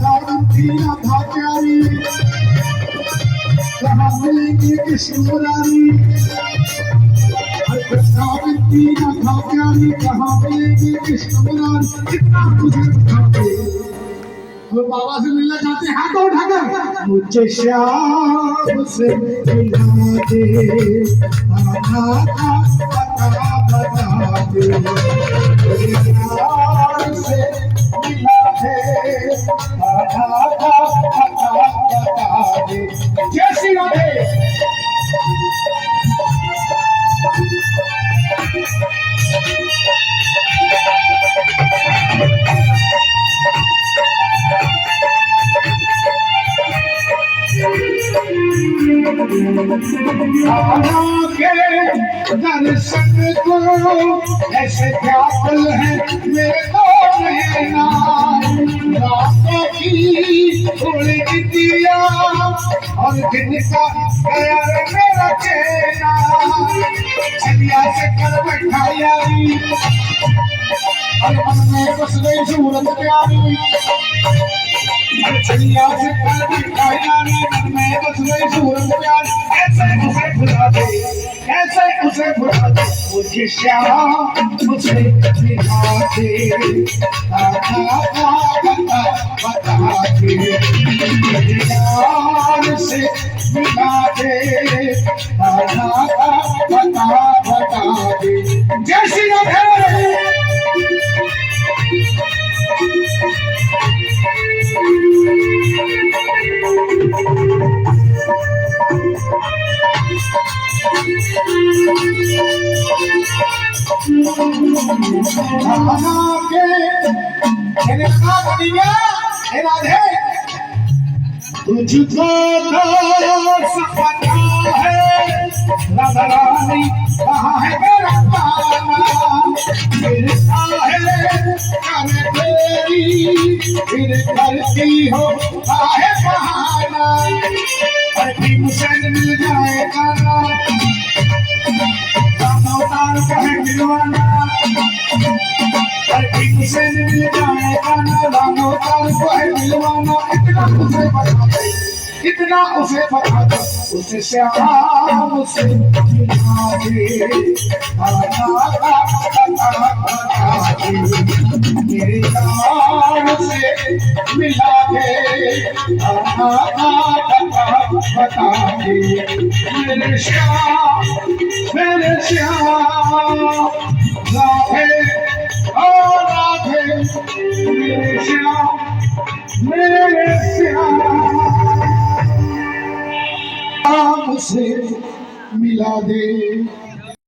राधा प्यारी कहाँ मिलेगी कृष्ण मुरारी सावित्री राधा प्यारी कहाँ मिलेगी कृष्ण मुरारी कितना तुझे दिखाते वो बाबा से मिलना चाहते हैं हाथ उठाकर मुझे श्याम से मिला दे बता दे श्याम से मिला दे बता दे जय श्री राधे के दर्शन को ऐसे व्याकुल है मेरे को नैना रातों की उड़ दिया और दिन का गया मेरा चेना चलिया से कर बैठाया और मन में बस गई सूरत प्यारी चलिया से कर बैठाया मन में बस गई सूरत प्यारी कैसे उसे भुला दे मुझे श्याम मुझे मिला दे बता दे यार से मिला दे बता दे जय श्री राधे तुझको सपना है राधा रानी कहाँ है मेरा पाना मिलता है कर तेरी फिर करती हो काहे बहाना अरे मुझे मिल जाएगा ना तार कहे मिलवाना से मिल जाएगा ना रामो तार कहे मिलवाना इतना उसे बता दे उसे श्याम से मिला दे मेरे यार से मिला दे बता दे मेरे श्याम राधे ओ राधे मेरे श्याम से मिला दे।